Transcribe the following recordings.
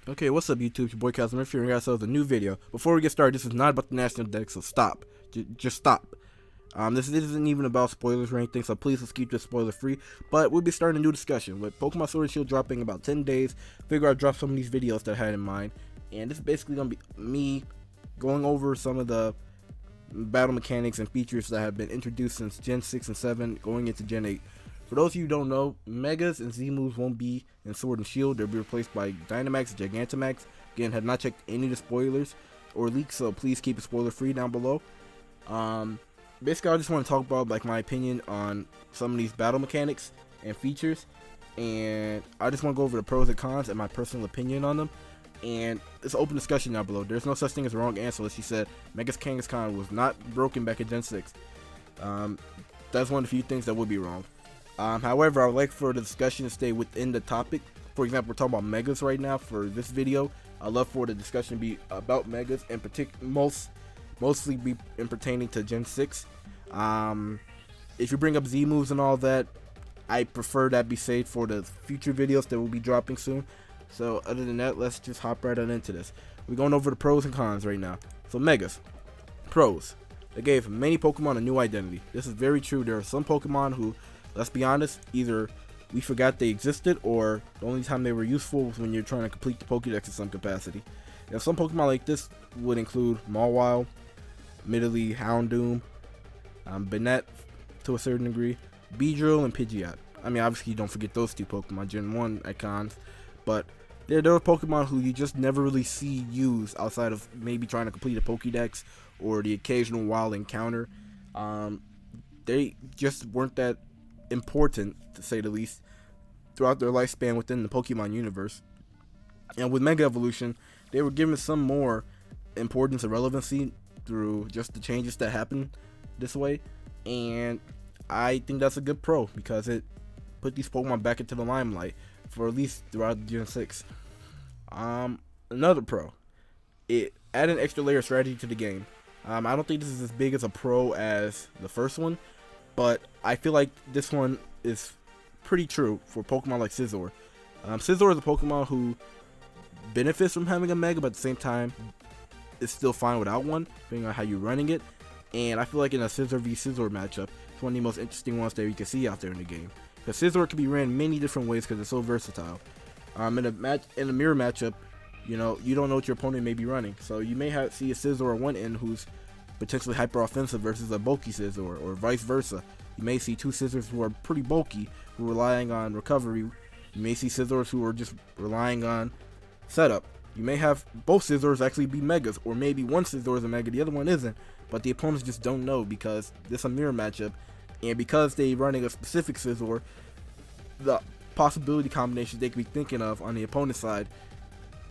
Okay, what's up YouTube? Your boy ChasmRift here, and we got ourselves a new video. Before we get started, this is not about the national deck, so stop. Just stop. This isn't even about spoilers or anything, so please let's keep this spoiler free. But we'll be starting a new discussion with Pokemon Sword and Shield dropping about 10 days. Figure I'd drop some of these videos that I had in mind, and this is basically gonna be me going over some of the battle mechanics and features that have been introduced since Gen 6 and 7 going into Gen 8. For those of you who don't know, Megas and Z-moves won't be in Sword and Shield. They'll be replaced by Dynamax and Gigantamax. Again, have not checked any of the spoilers or leaks, so please keep it spoiler free down below. Basically, I just want to talk about like my opinion on some of these battle mechanics and features, and I just want to go over the pros and cons and my personal opinion on them. And it's an open discussion down below. There's no such thing as a wrong answer. As she said, Megas Kangaskhan was not broken back in Gen 6. That's one of the few things that would be wrong. However, I would like for the discussion to stay within the topic. For example, we're talking about Megas right now for this video. I'd love for the discussion to be about Megas, and mostly be pertaining to Gen 6. If you bring up Z moves and all that, I prefer that be saved for the future videos that will be dropping soon. So other than that, let's just hop right on into this. We're going over the pros and cons right now. So Megas. Pros. They gave many Pokemon a new identity. This is very true. There are some Pokemon who, let's be honest, either we forgot they existed, or the only time they were useful was when you're trying to complete the Pokédex in some capacity. And some Pokemon like this would include Mawile, admittedly Houndoom, Banette to a certain degree, Beedrill, and Pidgeot. I mean, obviously you don't forget those two Pokemon, Gen 1 icons, but there are Pokemon who you just never really see used outside of maybe trying to complete a Pokédex or the occasional wild encounter. They just weren't that important, to say the least, throughout their lifespan within the Pokemon universe. And with Mega Evolution, they were given some more importance and relevancy through just the changes that happened this way, and I think that's a good pro because it put these Pokemon back into the limelight for at least throughout Gen 6. Another pro, it added an extra layer of strategy to the game. I don't think this is as big as a pro as the first one, but I feel like this one is pretty true for Pokemon like Scizor. Scizor is a Pokemon who benefits from having a Mega, but at the same time, it's still fine without one, depending on how you're running it. And I feel like in a Scizor v Scizor matchup, it's one of the most interesting ones that you can see out there in the game. Because Scizor can be ran many different ways because it's so versatile. In a mirror matchup, you don't know what your opponent may be running. So you may see a Scizor on one end who's potentially hyper offensive versus a bulky Scizor, or vice versa. You may see two Scizors who are pretty bulky, who are relying on recovery. You may see Scizors who are just relying on setup. You may have both Scizors actually be Megas, or maybe one Scizor is a Mega, the other one isn't. But the opponents just don't know because this is a mirror matchup, and because they're running a specific Scizor, the possibility combinations they could be thinking of on the opponent's side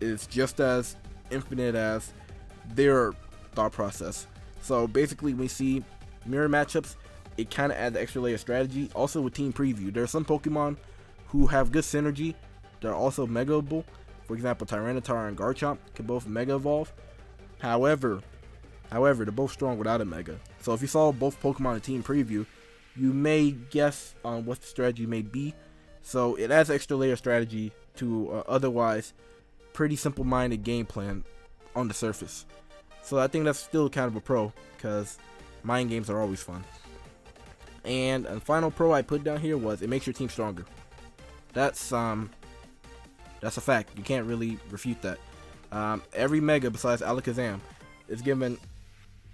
is just as infinite as their thought process. So basically, we see mirror matchups, it kind of adds the extra layer of strategy. Also with team preview, there are some Pokemon who have good synergy. They're also Mega-able. For example, Tyranitar and Garchomp can both Mega Evolve. However, they're both strong without a Mega. So if you saw both Pokemon in team preview, you may guess on what the strategy may be. So it adds extra layer of strategy to otherwise pretty simple-minded game plan on the surface. So I think that's still kind of a pro, because mind games are always fun. And a final pro I put down here was it makes your team stronger. That's a fact. You can't really refute that. Every Mega besides Alakazam is given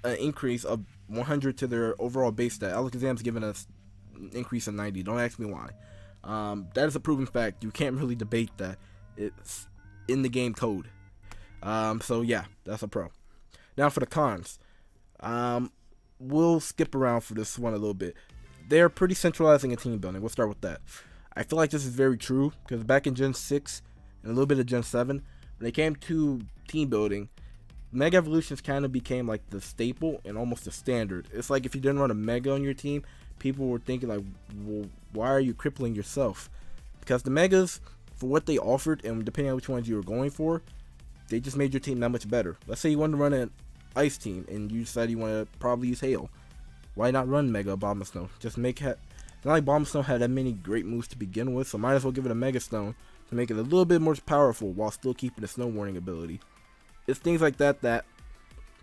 an increase of 100 to their overall base stat. Alakazam's given us an increase of 90. Don't ask me why. That is a proven fact. You can't really debate that. It's in the game code. So yeah, that's a pro. Now for the cons. We'll skip around for this one a little bit. They're pretty centralizing in team building. We'll start with that. I feel like this is very true because back in Gen 6 and a little bit of Gen 7, when it came to team building, Mega Evolutions kind of became like the staple and almost the standard. It's like if you didn't run a Mega on your team, people were thinking like, well, why are you crippling yourself? Because the Megas, for what they offered, and depending on which ones you were going for, they just made your team that much better. Let's say you wanted to run an Ice team and you decided you want to probably use Hail. Why not run Mega Abomasnow? Just make it. It's not like Abomasnow had that many great moves to begin with, so might as well give it a Mega Stone to make it a little bit more powerful while still keeping the snow warning ability. It's things like that that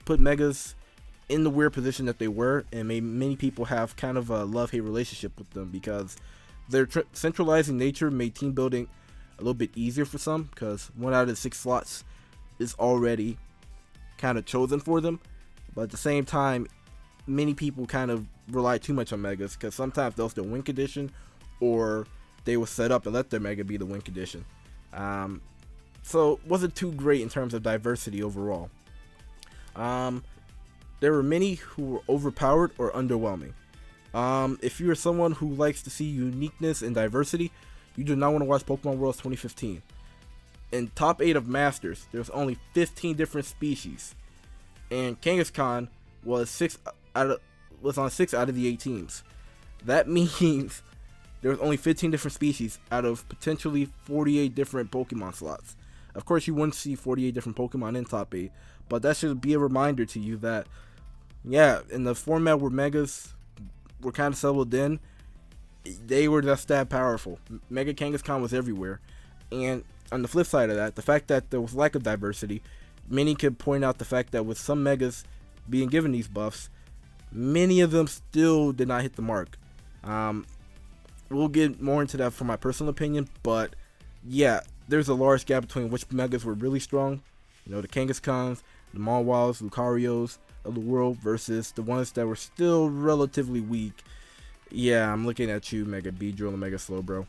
put Megas in the weird position that they were, and made many people have kind of a love-hate relationship with them, because their centralizing nature made team building a little bit easier for some, because 1 out of the 6 slots is already kind of chosen for them. But at the same time, many people kind of rely too much on Megas, because sometimes they'll still win condition, or they will set up and let their Mega be the win condition. So it wasn't too great in terms of diversity overall. There were many who were overpowered or underwhelming. If you're someone who likes to see uniqueness and diversity, you do not want to watch Pokemon Worlds 2015. In top 8 of Masters, there's only 15 different species, and Kangaskhan was on 6 out of the 8 teams. That means there was only 15 different species out of potentially 48 different Pokemon slots. Of course, you wouldn't see 48 different Pokemon in top 8, but that should be a reminder to you that, yeah, in the format where Megas were kind of settled in, they were just that powerful. Mega Kangaskhan was everywhere. And on the flip side of that, the fact that there was lack of diversity, many could point out the fact that with some Megas being given these buffs, many of them still did not hit the mark. We'll get more into that from my personal opinion, but yeah, there's a large gap between which Megas were really strong, you know, the Kangaskhan's, the Mawwows, Lucarios of the world, versus the ones that were still relatively weak. Yeah, I'm looking at you, Mega Beedrill and Mega Slowbro.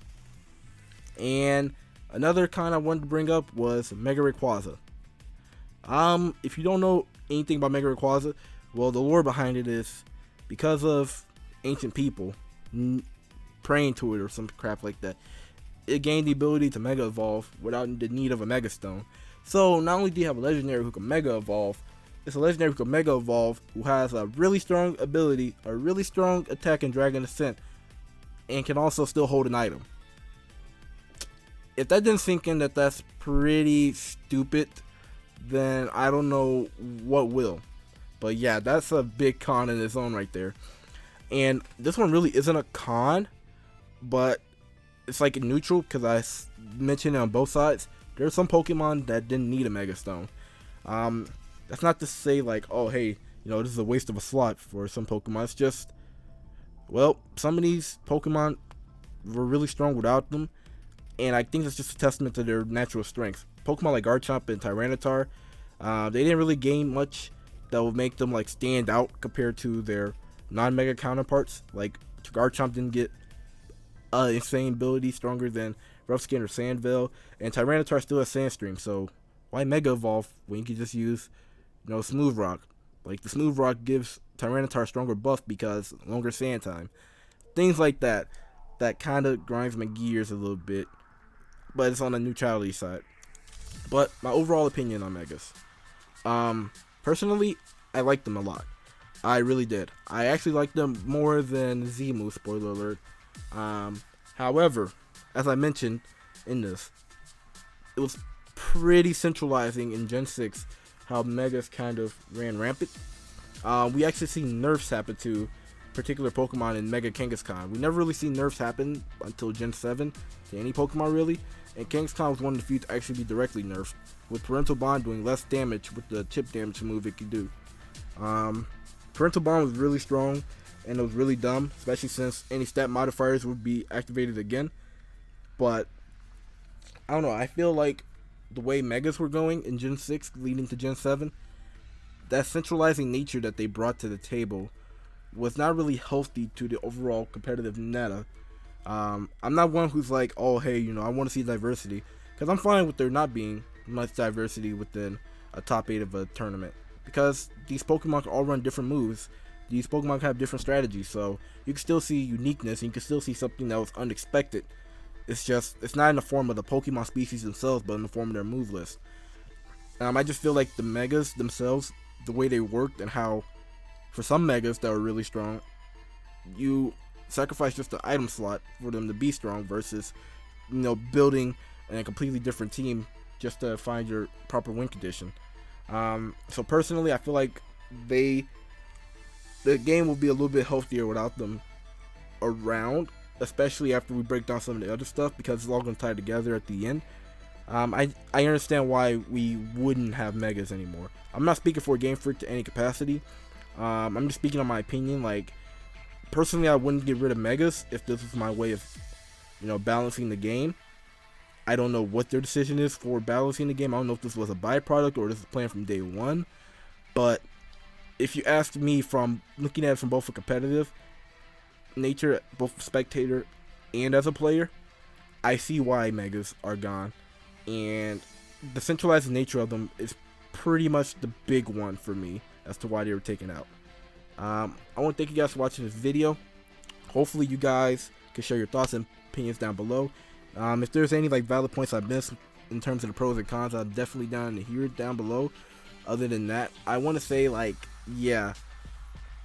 And another kind I wanted to bring up was Mega Rayquaza. If you don't know anything about Mega Rayquaza, well, the lore behind it is because of ancient people praying to it or some crap like that, it gained the ability to Mega Evolve without the need of a Mega Stone. So not only do you have a legendary who can Mega Evolve, it's a legendary who can Mega Evolve who has a really strong ability, a really strong attack in Dragon Ascent, and can also still hold an item. If that didn't sink in that that's pretty stupid, then I don't know what will. But yeah, that's a big con in its own right there. And this one really isn't a con, but it's like neutral, because I mentioned it on both sides. There's some Pokemon that didn't need a Mega Stone. That's not to say like, oh hey, you know, this is a waste of a slot for some Pokemon. It's just, well, some of these Pokemon were really strong without them, and I think it's just a testament to their natural strengths. Pokemon like Garchomp and Tyranitar, they didn't really gain much that would make them like stand out compared to their non-Mega counterparts. Like Garchomp didn't get insane ability stronger than Rough Skin or Sandvale, and Tyranitar still has Sandstream, so why Mega Evolve when you can just use, you know, Smooth Rock? Like, the Smooth Rock gives Tyranitar a stronger buff because longer sand time. Things like that, that kind of grinds my gears a little bit, but it's on the neutrality side. But my overall opinion on Megas, personally, I liked them a lot. I really did. I actually liked them more than Zemu, spoiler alert. However, as I mentioned in this, it was pretty centralizing in Gen 6 how Megas kind of ran rampant. We actually see nerfs happen to particular Pokemon in Mega Kangaskhan. We never really see nerfs happen until Gen 7 to any Pokemon really, and Kangaskhan was one of the few to actually be directly nerfed, with Parental Bond doing less damage with the chip damage move it could do. Parental Bond was really strong, and it was really dumb, especially since any stat modifiers would be activated again. But I don't know, I feel like the way Megas were going in Gen 6 leading to Gen 7, that centralizing nature that they brought to the table was not really healthy to the overall competitive meta. I'm not one who's like, oh hey, you know, I want to see diversity, because I'm fine with there not being much diversity within a top 8 of a tournament, because these Pokemon can all run different moves. These Pokemon have different strategies, so you can still see uniqueness, and you can still see something that was unexpected. It's just, it's not in the form of the Pokemon species themselves, but in the form of their move list. I just feel like the Megas themselves, the way they worked, and how for some Megas that were really strong, you sacrifice just the item slot for them to be strong, versus, you know, building a completely different team just to find your proper win condition. So personally, I feel like the game will be a little bit healthier without them around. especially after we break down some of the other stuff, because it's all going to tie together at the end. I understand why we wouldn't have megas anymore. I'm not speaking for Game Freak to any capacity. I'm just speaking on my opinion. Like, personally, I wouldn't get rid of megas if this was my way of, balancing the game. I don't know what their decision is for balancing the game. I don't know if this was a byproduct or this is planned from day one. But if you ask me, from looking at it from both a competitive nature, both spectator and as a player, I see why megas are gone. And the centralized nature of them is pretty much the big one for me as to why they were taken out. I want to thank you guys for watching this video. Hopefully you guys can share your thoughts and opinions down below. If there's any valid points I missed in terms of the pros and cons, I'm definitely down to hear it down below. Other than that, I want to say, yeah,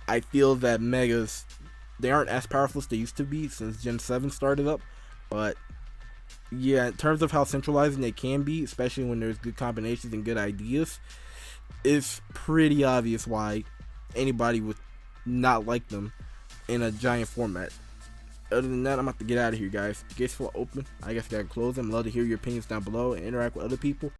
I feel that megas, they aren't as powerful as they used to be since Gen 7 started up. But yeah, in terms of how centralizing they can be, especially when there's good combinations and good ideas, it's pretty obvious why anybody would not like them in a giant format. Other than that, I'm about to get out of here, guys. The gates feel open. I guess I gotta close them. Love to hear your opinions down below and interact with other people.